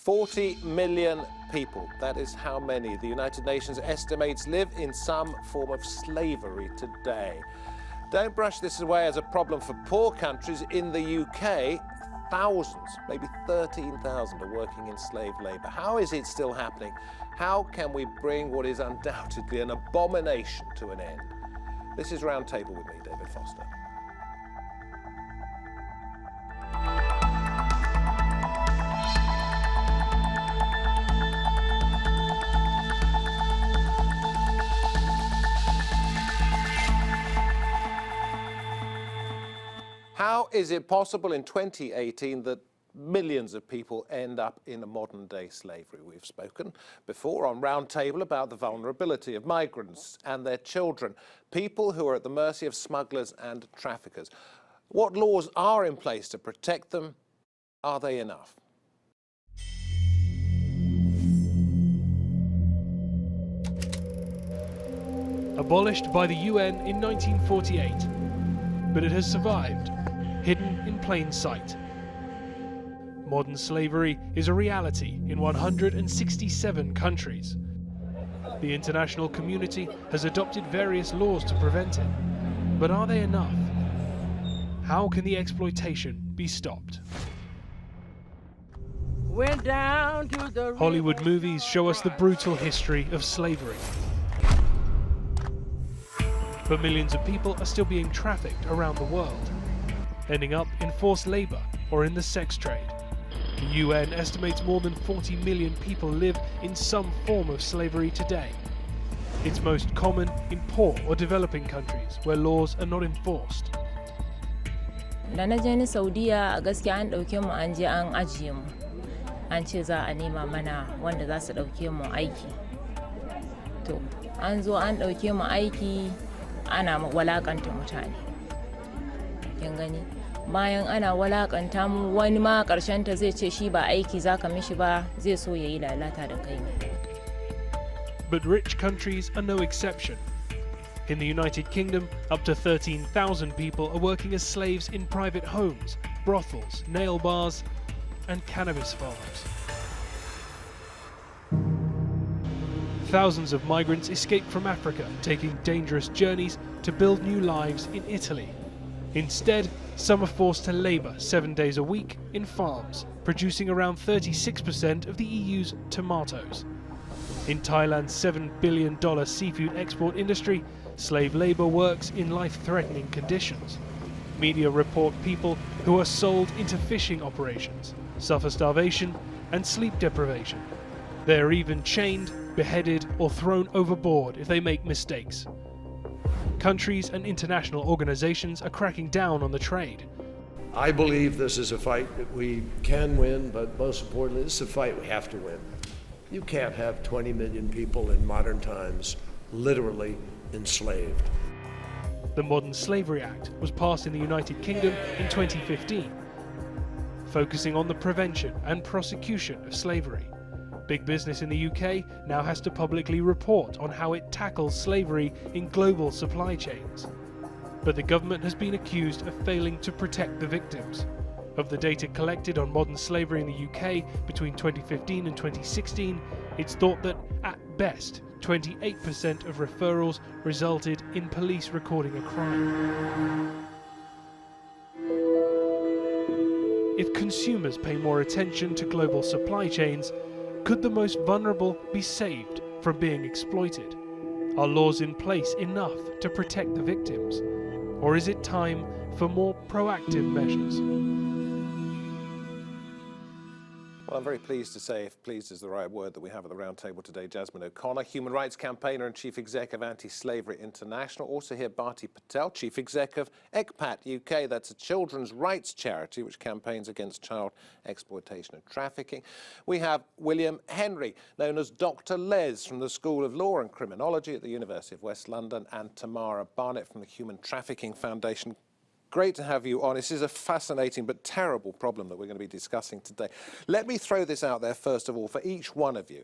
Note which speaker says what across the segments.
Speaker 1: 40 million people. That is how many the United Nations estimates live in some form of slavery today. Don't brush this away as a problem for poor countries. In the UK, thousands, maybe 13,000 are working in slave labour. How is it still happening? How can we bring what is undoubtedly an abomination to an end? This is Roundtable with me, David Foster. How is it possible in 2018 that millions of people end up in a modern-day slavery? We've spoken before on Roundtable about the vulnerability of migrants and their children, people who are at the mercy of smugglers and traffickers. What laws are in place to protect them? Are they enough?
Speaker 2: Abolished by the UN in 1948, but it has survived, hidden in plain sight. Modern slavery is a reality in 167 countries. The international community has adopted various laws to prevent it, but are they enough? How can the exploitation be stopped?
Speaker 3: Went down to the
Speaker 2: Hollywood movies show us the brutal history of slavery. But millions of people are still being trafficked around the world, ending up in forced labour or in the sex trade. The UN estimates more than 40 million people live in some form of slavery today. It's most common in poor or developing countries where laws are not enforced.
Speaker 4: Da na je ni Saudiya, gaskiya an ɗauke mu an je an ajiye mu. An ce za a nema mana wanda za su ɗauke mu aiki. To, an zo an ɗauke mu aiki, ana walakanta mutane. Kin gani? Bayan ana walakanta mu, wani ma ƙarshen ta zai ce shi ba aiki zaka mishi ba, zai so yayi lalata da kai ne.
Speaker 2: But rich countries are no exception. In the United Kingdom, up to 13,000 people are working as slaves in private homes, brothels, nail bars, and cannabis farms. Thousands of migrants escape from Africa, taking dangerous journeys to build new lives in Italy. Instead, some are forced to labour 7 days a week in farms, producing around 36% of the EU's tomatoes. In Thailand's $7 billion seafood export industry, slave labour works in life-threatening conditions. Media report people who are sold into fishing operations, suffer starvation and sleep deprivation. They are even chained, beheaded or thrown overboard if they make mistakes. Countries and international organizations are cracking down on the trade.
Speaker 5: I believe this is a fight that we can win, but most importantly, this is a fight we have to win. You can't have 20 million people in modern times literally enslaved.
Speaker 2: The Modern Slavery Act was passed in the United Kingdom in 2015, focusing on the prevention and prosecution of slavery. Big business in the UK now has to publicly report on how it tackles slavery in global supply chains. But the government has been accused of failing to protect the victims. Of the data collected on modern slavery in the UK between 2015 and 2016, it's thought that, at best, 28% of referrals resulted in police recording a crime. If consumers pay more attention to global supply chains, could the most vulnerable be saved from being exploited? Are laws in place enough to protect the victims? Or is it time for more proactive measures?
Speaker 1: Well, I'm very pleased to say, if pleased is the right word, that we have at the round table today Jasmine O'Connor, Human Rights Campaigner and Chief Exec of Anti-Slavery International. Also here, Bharti Patel, Chief Exec of ECPAT UK. That's a children's rights charity which campaigns against child exploitation and trafficking. We have William Henry, known as Dr. Les, from the School of Law and Criminology at the University of West London, and Tamara Barnett from the Human Trafficking Foundation. Great to have you on. This is a fascinating but terrible problem that we're going to be discussing today. Let me throw this out there first of all for each one of you.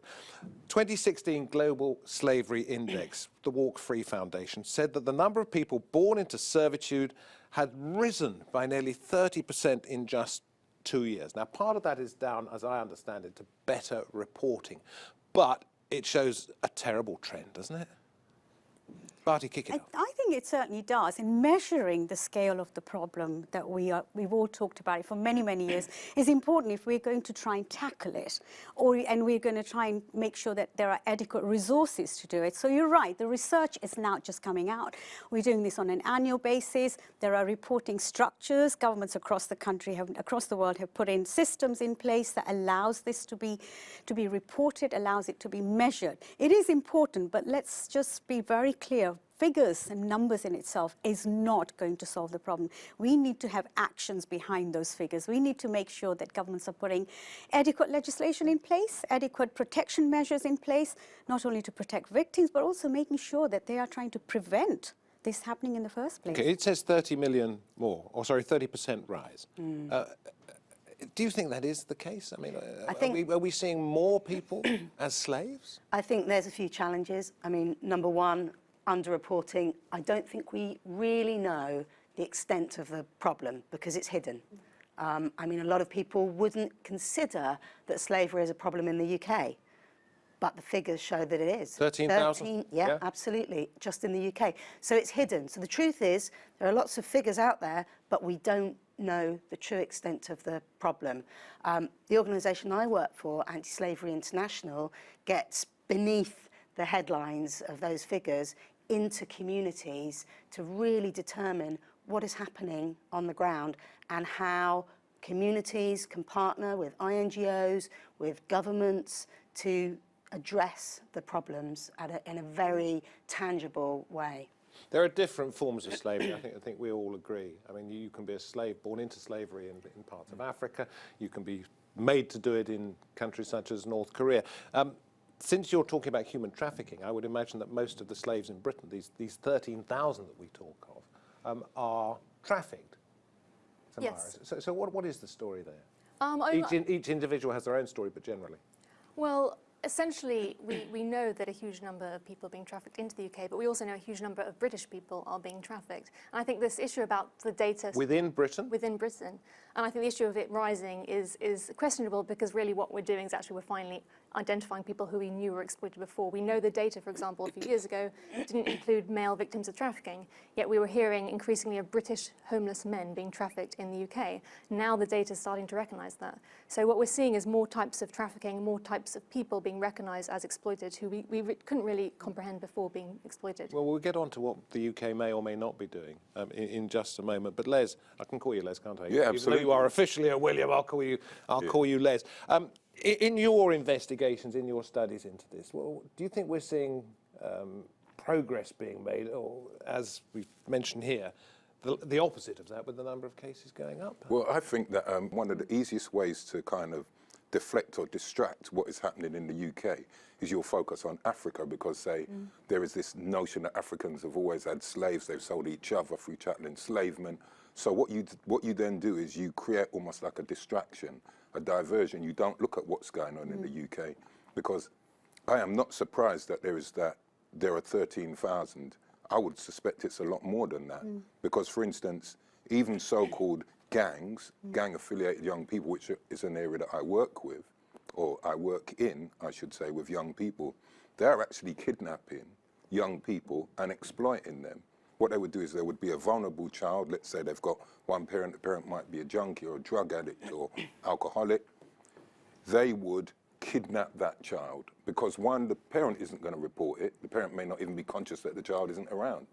Speaker 1: 2016 Global Slavery Index, the Walk Free Foundation, said that the number of people born into servitude had risen by nearly 30% in just 2 years. Now, part of that is down, as I understand it, to better reporting. But it shows a terrible trend, doesn't it? Bharti, kick it off.
Speaker 6: I think it certainly does. In measuring the scale of the problem that we've all talked about it for many, many years, is important if we're going to try and tackle it, and we're going to try and make sure that there are adequate resources to do it. So you're right, the research is now just coming out. We're doing this on an annual basis. There are reporting structures. Governments across the country, across the world, have put in systems in place that allows this to be reported, allows it to be measured. It is important, but let's just be very clear. Figures and numbers in itself is not going to solve the problem. We need to have actions behind those figures. We need to make sure that governments are putting adequate legislation in place, adequate protection measures in place, not only to protect victims, but also making sure that they are trying to prevent this happening in the first place.
Speaker 1: Okay, it says 30 million more, or sorry, 30% rise. Do you think that is the case? I mean, are we seeing more people as slaves?
Speaker 7: I think there's a few challenges. I mean, number one, underreporting. I don't think we really know the extent of the problem because it's hidden. I mean, a lot of people wouldn't consider that slavery is a problem in the UK, but the figures show that it is.
Speaker 1: 13,000?
Speaker 7: Yeah, absolutely, just in the UK. So it's hidden. So the truth is, there are lots of figures out there, but we don't know the true extent of the problem. The organisation I work for, Anti-Slavery International, gets beneath the headlines of those figures into communities to really determine what is happening on the ground and how communities can partner with INGOs, with governments to address the problems in a very tangible way.
Speaker 1: There are different forms of slavery. I think we all agree. I mean, you can be a slave born into slavery in parts of Africa. You can be made to do it in countries such as North Korea. Since you're talking about human trafficking, I would imagine that most of the slaves in Britain, these 13,000 that we talk of, are trafficked. Tamara.
Speaker 8: Yes.
Speaker 1: So what is the story there? Each individual has their own story, but generally.
Speaker 8: Well, essentially, we know that a huge number of people are being trafficked into the UK, but we also know a huge number of British people are being trafficked. And I think this issue about the data...
Speaker 1: Within Britain?
Speaker 8: Within Britain. And I think the issue of it rising is questionable because really what we're doing is actually we're finally identifying people who we knew were exploited before. We know the data, for example, a few years ago didn't include male victims of trafficking, yet we were hearing increasingly of British homeless men being trafficked in the UK. Now the data is starting to recognise that. So what we're seeing is more types of trafficking, more types of people being recognised as exploited who we couldn't really comprehend before being exploited.
Speaker 1: Well, we'll get on to what the UK may or may not be doing in just a moment. But Les, I can call you Les, can't I?
Speaker 9: Yeah, absolutely.
Speaker 1: Even though you are officially a William, I'll call you Les. In your investigations, in your studies into this, well, do you think we're seeing progress being made, or as we've mentioned here, the opposite of that, with the number of cases going up?
Speaker 9: Well, I think that one of the easiest ways to kind of deflect or distract what is happening in the UK is you'll focus on Africa because, there is this notion that Africans have always had slaves, they've sold each other through chattel enslavement. So what you then do is you create almost like a distraction, a diversion. You don't look at what's going on in the UK, because I am not surprised that there are 13,000. I would suspect it's a lot more than that, because, for instance, even so-called gangs, gang-affiliated young people, which is an area that I work with, or I work in, I should say, with young people, they're actually kidnapping young people and exploiting them. What they would do is there would be a vulnerable child. Let's say they've got one parent, the parent might be a junkie or a drug addict or alcoholic. They would kidnap that child because, one, the parent isn't going to report it. The parent may not even be conscious that the child isn't around.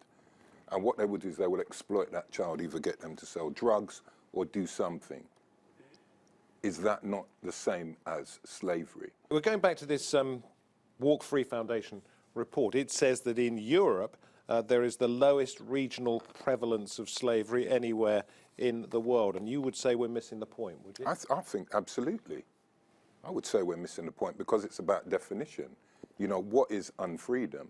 Speaker 9: And what they would do is they would exploit that child, either get them to sell drugs or do something. Is that not the same as slavery?
Speaker 1: We're going back to this Walk Free Foundation report. It says that in Europe, there is the lowest regional prevalence of slavery anywhere in the world. And you would say we're missing the point, would you?
Speaker 9: I think absolutely. I would say we're missing the point because it's about definition. You know, what is unfreedom?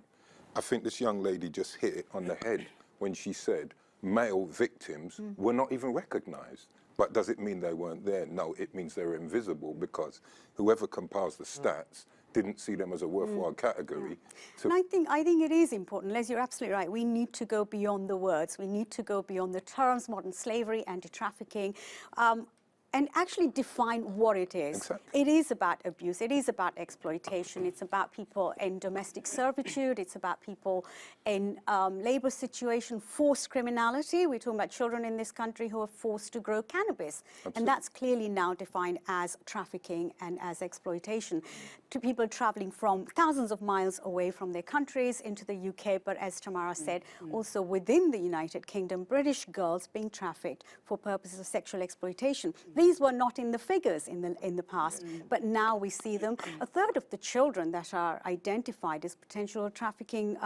Speaker 9: I think this young lady just hit it on the head when she said male victims were not even recognised. But does it mean they weren't there? No, it means they were invisible because whoever compiles the stats didn't see them as a worthwhile category.
Speaker 6: And I think it is important. Les, you're absolutely right. We need to go beyond the words. We need to go beyond the terms, modern slavery, anti-trafficking. and actually define what it is.
Speaker 9: Exactly.
Speaker 6: It is about abuse. It is about exploitation. It's about people in domestic servitude. It's about people in labor situation, forced criminality. We're talking about children in this country who are forced to grow cannabis.
Speaker 9: Absolutely.
Speaker 6: And that's clearly now defined as trafficking and as exploitation. To people traveling from thousands of miles away from their countries into the UK, but as Tamara said, also within the United Kingdom, British girls being trafficked for purposes of sexual exploitation. These were not in the figures in the past, but now we see them. A third of the children that are identified as potential trafficking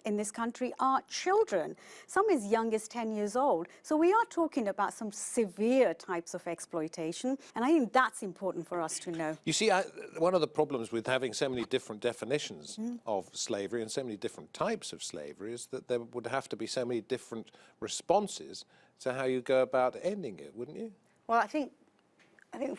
Speaker 6: in this country are children, some as young as 10 years old. So we are talking about some severe types of exploitation, and I think that's important for us to know.
Speaker 1: You see, one of the problems with having so many different definitions of slavery and so many different types of slavery is that there would have to be so many different responses to how you go about ending it, wouldn't you?
Speaker 7: Well, I think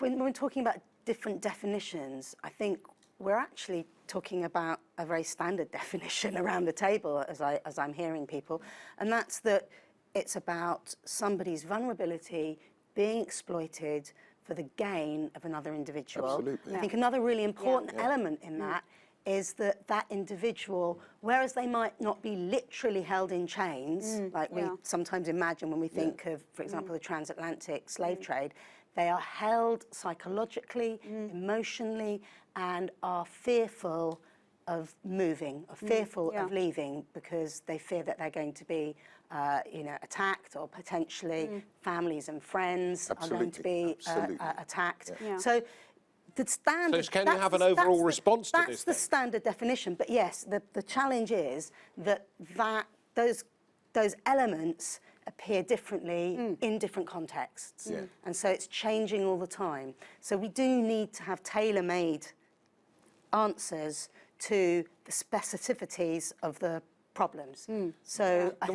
Speaker 7: when we're talking about different definitions, I think we're actually talking about a very standard definition around the table as I'm hearing people, and that's that it's about somebody's vulnerability being exploited for the gain of another individual.
Speaker 9: Absolutely.
Speaker 7: I think another really important element in that is that that individual, whereas they might not be literally held in chains, like we sometimes imagine when we think of, for example, the transatlantic slave trade, they are held psychologically, emotionally, and are fearful of moving, or fearful of leaving, because they fear that they're going to be attacked, or potentially families and friends are going to be attacked. So the standard...
Speaker 1: So can you have an overall response to this?
Speaker 7: That's the standard definition, but yes, the challenge is that those elements appear differently in different contexts. And so it's changing all the time. So we do need to have tailor-made answers to the specificities of the problems. So I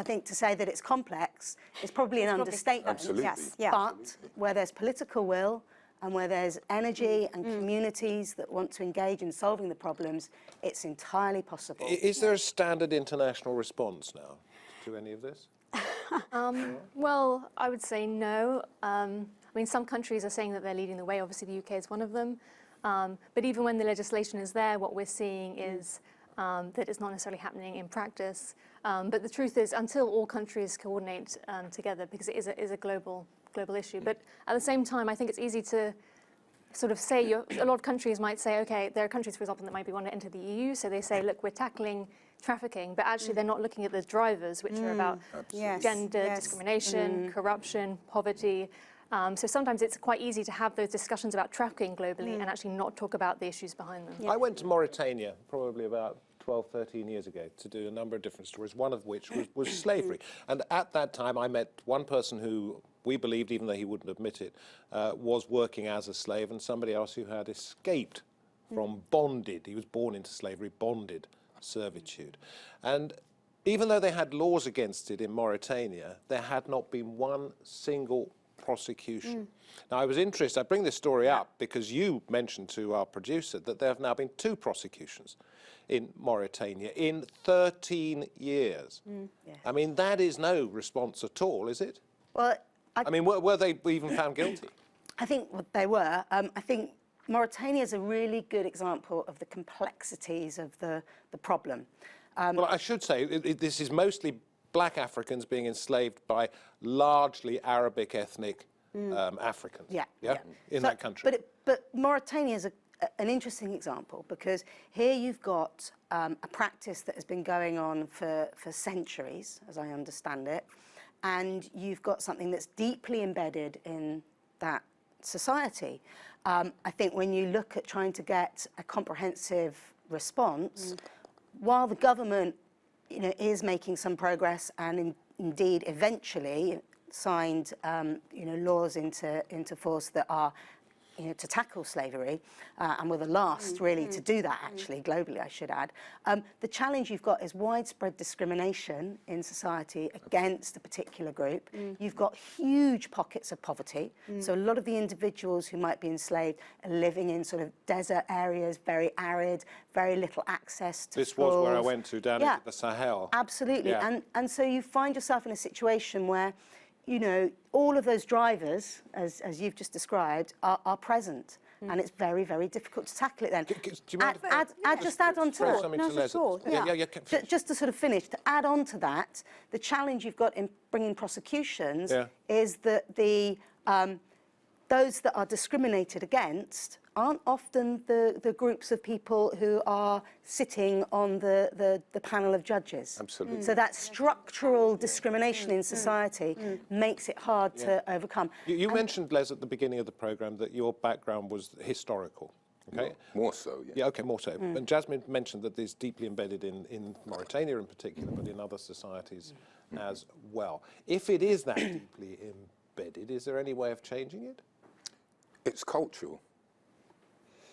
Speaker 7: think to say that it's complex is probably an understatement.
Speaker 9: Absolutely.
Speaker 6: Yes,
Speaker 7: But where there's political will and where there's energy and communities that want to engage in solving the problems, it's entirely possible.
Speaker 1: Is there a standard international response now to any of this?
Speaker 8: Well, I would say no. I mean, some countries are saying that they're leading the way. Obviously, the UK is one of them. But even when the legislation is there, what we're seeing is that it's not necessarily happening in practice. But the truth is, until all countries coordinate together, because it is a global issue. But at the same time, I think it's easy to sort of say, a lot of countries might say, okay, there are countries, for example, that might want to enter the EU, so they say, look, we're tackling trafficking, but actually they're not looking at the drivers, which are about gender, discrimination, corruption, poverty. So sometimes it's quite easy to have those discussions about trafficking globally and actually not talk about the issues behind them.
Speaker 1: I went to Mauritania probably about 12, 13 years ago to do a number of different stories, one of which was slavery. And at that time I met one person who we believed, even though he wouldn't admit it, was working as a slave, and somebody else who had escaped from bonded, he was born into slavery, bonded servitude. And even though they had laws against it in Mauritania, there had not been one single prosecution. Now, I was interested, I bring this story up because you mentioned to our producer that there have now been 2 prosecutions in Mauritania in 13 years. I mean, that is no response at all, is it?
Speaker 7: Well,
Speaker 1: I mean, were they even found guilty?
Speaker 7: I think they were. I think Mauritania is a really good example of the complexities of the problem.
Speaker 1: Well, I should say, this is mostly black Africans being enslaved by largely Arabic ethnic Africans in that country.
Speaker 7: But Mauritania is an interesting example, because here you've got a practice that has been going on for centuries, as I understand it, and you've got something that's deeply embedded in that society. I think when you look at trying to get a comprehensive response, while the government is making some progress and indeed eventually signed laws into force that are to tackle slavery, and we're the last really to do that actually globally, I should add. The challenge you've got is widespread discrimination in society against a particular group. You've got huge pockets of poverty, so a lot of the individuals who might be enslaved are living in sort of desert areas, very arid, very little access to
Speaker 1: This
Speaker 7: schools.
Speaker 1: was where I went to, down into the Sahel.
Speaker 7: Absolutely, and so you find yourself in a situation where you know, all of those drivers, as you've just described, are present. And it's very, very difficult to tackle it then.
Speaker 1: Do you mind
Speaker 7: Just add on to
Speaker 1: throw
Speaker 7: that.
Speaker 1: something
Speaker 6: No,
Speaker 1: to
Speaker 6: for
Speaker 1: Les?
Speaker 6: sure, yeah.
Speaker 7: Just to sort of finish, to add on to that, the challenge you've got in bringing prosecutions is that those that are discriminated against aren't often the groups of people who are sitting on the panel of judges.
Speaker 9: Absolutely.
Speaker 7: So that structural discrimination in society makes it hard to overcome.
Speaker 1: You mentioned, Les, at the beginning of the programme that your background was historical. Okay.
Speaker 9: More so, yeah.
Speaker 1: Yeah, okay, more so. And Jasmine mentioned that it's deeply embedded in Mauritania in particular, but in other societies as well. If it is that deeply embedded, is there any way of changing it?
Speaker 9: It's cultural.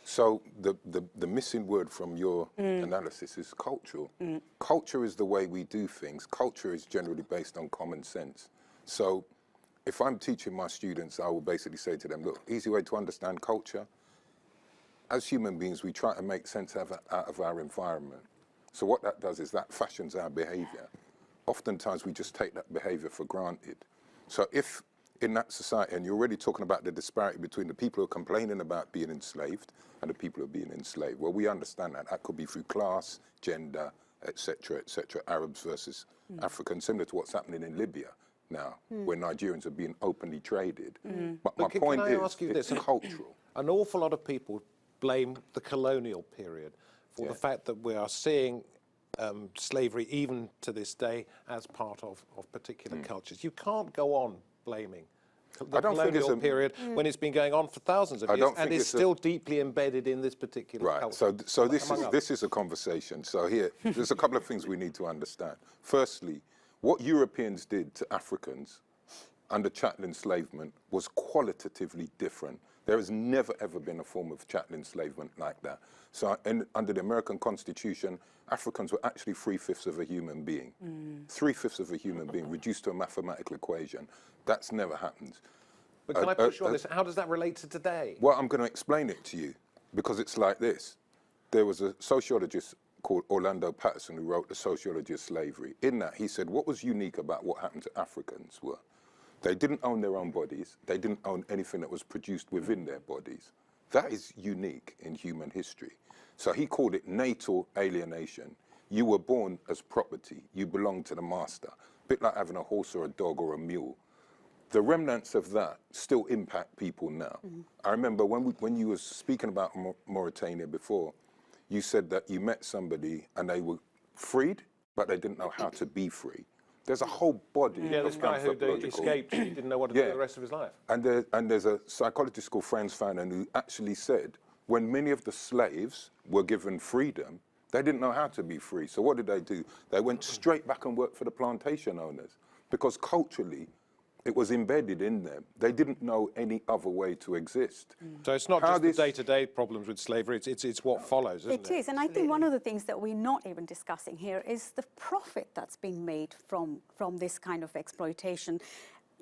Speaker 9: So the missing word from your analysis is cultural. Culture is the way we do things. Culture is generally based on common sense. So if I'm teaching my students, I will basically say to them, look, easy way to understand culture. As human beings, we try to make sense out of our environment. So what that does is that fashions our behavior. Oftentimes we just take that behavior for granted. So if in that society, and you're already talking about the disparity between the people who are complaining about being enslaved and the people who are being enslaved. Well, we understand that. That could be through class, gender, etc., Arabs versus Africans, similar to what's happening in Libya now, where Nigerians are being openly traded. But my point is, it's cultural.
Speaker 1: An awful lot of people blame the colonial period for the fact that we are seeing slavery, even to this day, as part of particular cultures. You can't go on blaming the colonial period when it's been going on for thousands of years and is still deeply embedded in this particular culture.
Speaker 9: So this is a conversation. So here, there's a couple of things we need to understand. Firstly, what Europeans did to Africans under chattel enslavement was qualitatively different. There has never, ever been a form of chattel enslavement like that. So under the American Constitution, Africans were actually 3/5 of a human being. 3/5 of a human being reduced to a mathematical equation. That's never happened.
Speaker 1: But can I push you on this? How does that relate to today?
Speaker 9: Well, I'm going to explain it to you, because it's like this. There was a sociologist called Orlando Patterson who wrote The Sociology of Slavery. In that, he said what was unique about what happened to Africans were they didn't own their own bodies. They didn't own anything that was produced within their bodies. That is unique in human history. So he called it natal alienation. You were born as property. You belong to the master. A bit like having a horse or a dog or a mule. The remnants of that still impact people now. I remember when you were speaking about Mauritania before, you said that you met somebody and they were freed, but they didn't know how to be free. There's a whole body of
Speaker 1: this guy who escaped, he didn't know what to do the rest of his life.
Speaker 9: And there's a psychologist called Franz Fanon who actually said when many of the slaves were given freedom, they didn't know how to be free. So what did they do? They went straight back and worked for the plantation owners, because culturally it was embedded in them. They didn't know any other way to exist.
Speaker 1: So it's not just the day-to-day problems with slavery, it's what follows, isn't it?
Speaker 6: It is, and I think one of the things that we're not even discussing here is the profit that's been made from this kind of exploitation.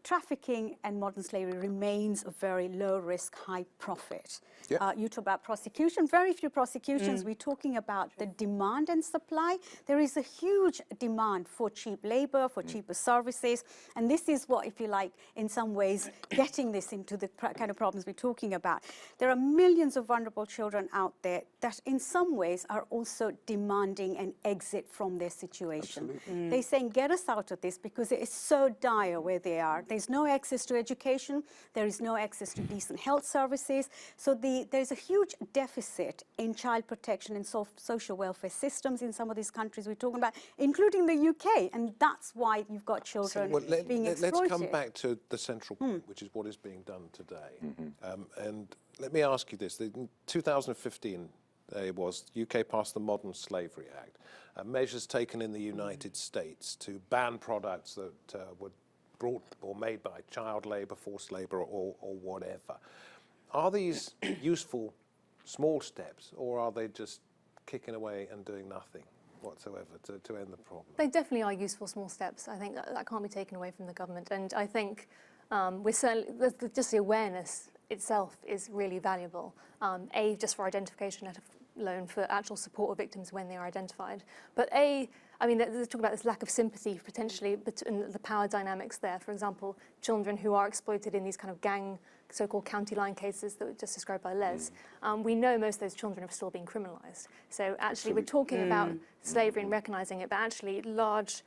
Speaker 6: Trafficking and modern slavery remains a very low risk, high profit. You talk about prosecution, very few prosecutions. We're talking about the demand and supply. There is a huge demand for cheap labor, for cheaper services. And this is what, if you like, in some ways, getting this into the kind of problems we're talking about. There are millions of vulnerable children out there that in some ways are also demanding an exit from their situation. They're saying, get us out of this because it is so dire where they are. There's no access to education. There is no access to decent health services. So there's a huge deficit in child protection and social welfare systems in some of these countries we're talking about, including the UK. And that's why you've got children being exploited.
Speaker 1: Let's come back to the central point, which is what is being done today. And let me ask you this. In 2015, UK passed the Modern Slavery Act, measures taken in the United States to ban products that were brought or made by child labour, forced labour, or whatever. Are these useful small steps, or are they just kicking away and doing nothing whatsoever to end the problem?
Speaker 8: They definitely are useful small steps. I think that can't be taken away from the government. And I think we're certainly, just the awareness itself is really valuable. Just for identification at loan for actual support of victims when they are identified. But I mean, there's talk about this lack of sympathy potentially between the power dynamics there. For example, children who are exploited in these kind of gang, so-called county line cases that were just described by Les, we know most of those children have still been criminalised. So actually we're talking about slavery and recognising it, but actually large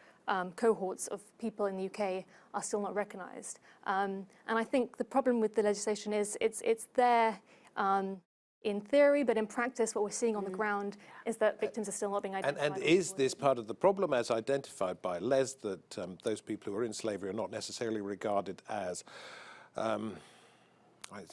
Speaker 8: cohorts of people in the UK are still not recognised. And I think the problem with the legislation is it's there in theory, but in practice what we're seeing on the ground is that victims are still not being identified.
Speaker 1: And is this part of the problem, as identified by Les, that those people who are in slavery are not necessarily regarded as,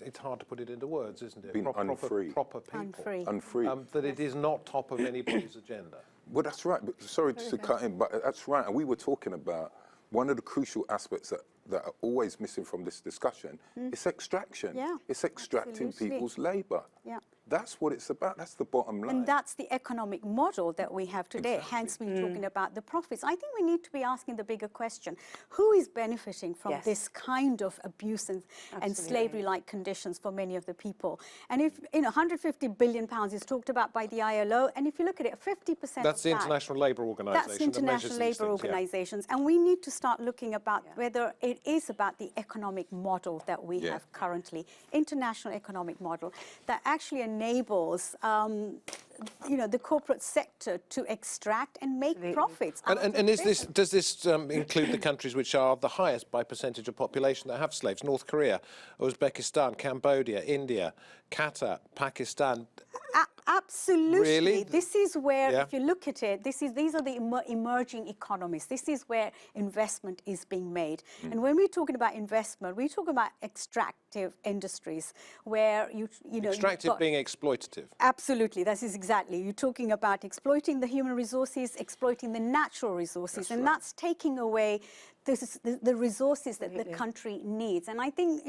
Speaker 1: it's hard to put it into words, isn't it?
Speaker 9: Being unfree.
Speaker 1: Proper people.
Speaker 6: Unfree.
Speaker 9: Unfree.
Speaker 1: That it is not top of anybody's agenda.
Speaker 9: Well, that's right. But sorry to cut in, but that's right. And we were talking about one of the crucial aspects that are always missing from this discussion is extraction.
Speaker 6: Yeah,
Speaker 9: it's extracting
Speaker 6: absolutely.
Speaker 9: people's labour.
Speaker 6: Yeah.
Speaker 9: That's what it's about. That's the bottom line.
Speaker 6: And that's the economic model that we have today, hence we're talking about the profits. I think we need to be asking the bigger question. Who is benefiting from this kind of abuse and slavery-like conditions for many of the people? And if, 150 billion pounds is talked about by the ILO, and if you look at it, 50%
Speaker 1: That's the International Labour Organisation.
Speaker 6: That's international labour organisations. And we need to start looking about whether it is about the economic model that we have currently, international economic model, that actually enables the corporate sector to extract and make profits.
Speaker 1: And does this include the countries which are the highest by percentage of population that have slaves? North Korea, Uzbekistan, Cambodia, India, Qatar, Pakistan.
Speaker 6: Absolutely.
Speaker 1: Really?
Speaker 6: This is where, if you look at it, these are the emerging economies. This is where investment is being made. And when we're talking about investment, we're talking about extractive industries where
Speaker 1: Extractive being exploitative.
Speaker 6: Absolutely. That is exactly. You're talking about exploiting the human resources, exploiting the natural resources, that's taking away the resources that the country needs. And I think,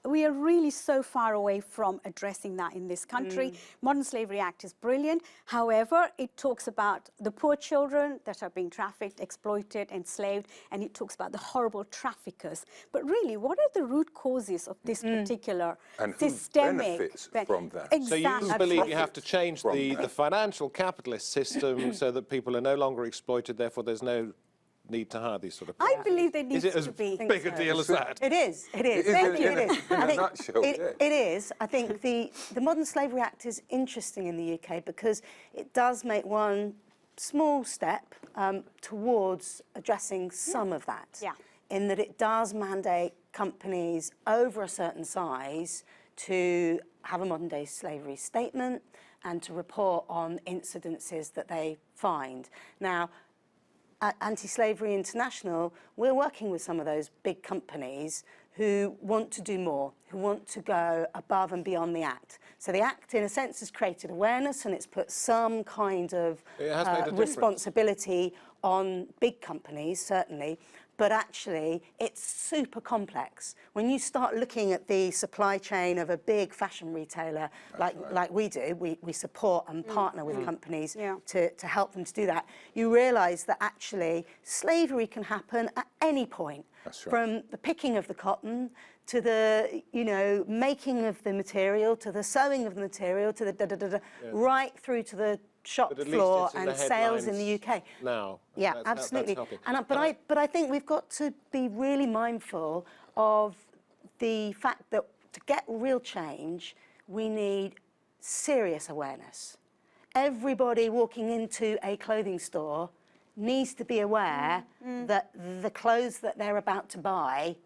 Speaker 6: we are really so far away from addressing that in this country. Modern Slavery Act is brilliant. However, it talks about the poor children that are being trafficked, exploited, enslaved, and it talks about the horrible traffickers. But really, what are the root causes of this particular
Speaker 9: and who
Speaker 6: systemic
Speaker 9: benefits from that?
Speaker 6: Exactly.
Speaker 1: So you believe you have to change the financial capitalist system so that people are no longer exploited, therefore there's no need to hire these sort of people?
Speaker 6: I believe there needs to be.
Speaker 1: Is it as big a deal as that?
Speaker 7: It is. It is.
Speaker 9: Thank you.
Speaker 7: It is.
Speaker 9: In a nutshell,
Speaker 7: it is. I think the Modern Slavery Act is interesting in the UK because it does make one small step towards addressing some of that.
Speaker 6: Yeah.
Speaker 7: In that it does mandate companies over a certain size to have a modern day slavery statement and to report on incidences that they find. Now, at Anti-Slavery International, we're working with some of those big companies who want to do more, who want to go above and beyond the Act. So the Act, in a sense, has created awareness and it's put some kind of responsibility on big companies, certainly, but actually it's super complex. When you start looking at the supply chain of a big fashion retailer like we do, we support and partner with companies to help them to do that, you realise that actually slavery can happen at any point. From the picking of the cotton to the, making of the material, to the sewing of the material, to the right through to the shop floor and sales in the UK.
Speaker 1: Now,
Speaker 7: yeah, absolutely. But I think we've got to be really mindful of the fact that to get real change, we need serious awareness. Everybody walking into a clothing store needs to be aware that the clothes that they're about to buy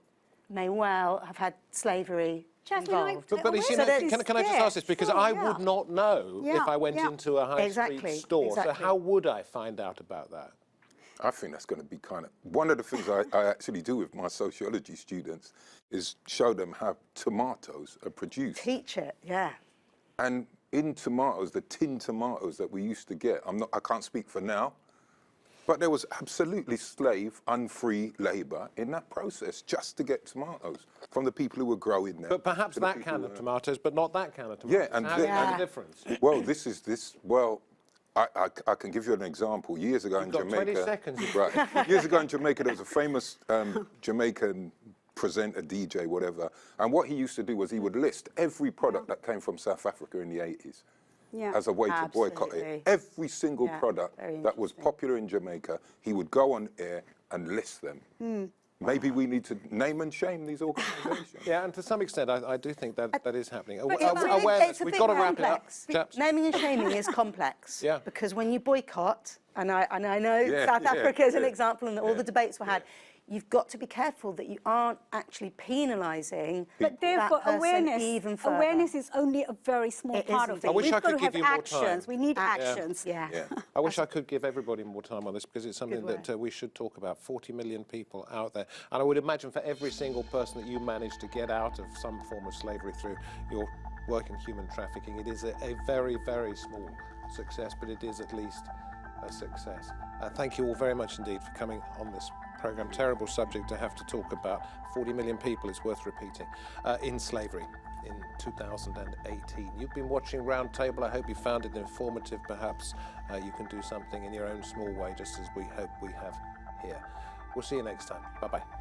Speaker 7: may well have had slavery involved.
Speaker 1: But you know, can I just ask this? Because I would not know if I went into a high street store. So how would I find out about that?
Speaker 9: I think that's going to be kind of... One of the things I actually do with my sociology students is show them how tomatoes are produced.
Speaker 7: Teach it, yeah.
Speaker 9: And in tomatoes, the tin tomatoes that we used to get, I can't speak for now, but there was absolutely slave, unfree labour in that process just to get tomatoes from the people who were growing them.
Speaker 1: But perhaps that kind of tomatoes, but not that kind of tomatoes.
Speaker 9: Yeah, and
Speaker 1: how's the difference?
Speaker 9: Well, I can give you an example. Years ago in Jamaica,
Speaker 1: 20 seconds.
Speaker 9: Right. Years ago in Jamaica, there was a famous Jamaican presenter, DJ, whatever, and what he used to do was he would list every product that came from South Africa in the 80s.
Speaker 6: Yeah.
Speaker 9: as a way to boycott
Speaker 7: Absolutely.
Speaker 9: it. Every single
Speaker 7: Yeah,
Speaker 9: product
Speaker 7: very
Speaker 9: that was
Speaker 7: interesting.
Speaker 9: popular in Jamaica, he would go on air and list them. Maybe we need to name and shame these organisations.
Speaker 1: Yeah, and to some extent, I do think that that is happening.
Speaker 7: But it's a bit-
Speaker 1: Awareness,
Speaker 7: it's a
Speaker 1: we've
Speaker 7: bit
Speaker 1: got to wrap it up,
Speaker 7: complex.
Speaker 1: chaps.
Speaker 7: Naming and shaming is complex.
Speaker 1: Yeah.
Speaker 7: Because when you boycott, and I know
Speaker 9: Yeah,
Speaker 7: South
Speaker 9: yeah,
Speaker 7: Africa is an
Speaker 9: yeah.
Speaker 7: example, and all the debates were had. You've got to be careful that you aren't actually penalising
Speaker 6: But therefore,
Speaker 7: that person
Speaker 6: awareness,
Speaker 7: even further.
Speaker 6: awareness is only a very small
Speaker 7: It
Speaker 6: part
Speaker 7: is
Speaker 6: of it.
Speaker 7: indeed. I
Speaker 1: wish
Speaker 6: We've
Speaker 1: I
Speaker 6: got
Speaker 1: could
Speaker 6: to have
Speaker 1: give you more time.
Speaker 6: actions. We need actions.
Speaker 7: Yeah.
Speaker 9: Yeah.
Speaker 1: I wish I could give everybody more time on this because it's something
Speaker 7: Good
Speaker 1: that we should talk about. 40 million people out there. And I would imagine for every single person that you manage to get out of some form of slavery through your work in human trafficking, it is a very, very small success, but it is at least a success. Thank you all very much indeed for coming on this programme. Terrible subject to have to talk about. 40 million people, it's worth repeating, in slavery in 2018. You've been watching Roundtable. I hope you found it informative. Perhaps you can do something in your own small way, just as we hope we have here. We'll see you next time. Bye-bye.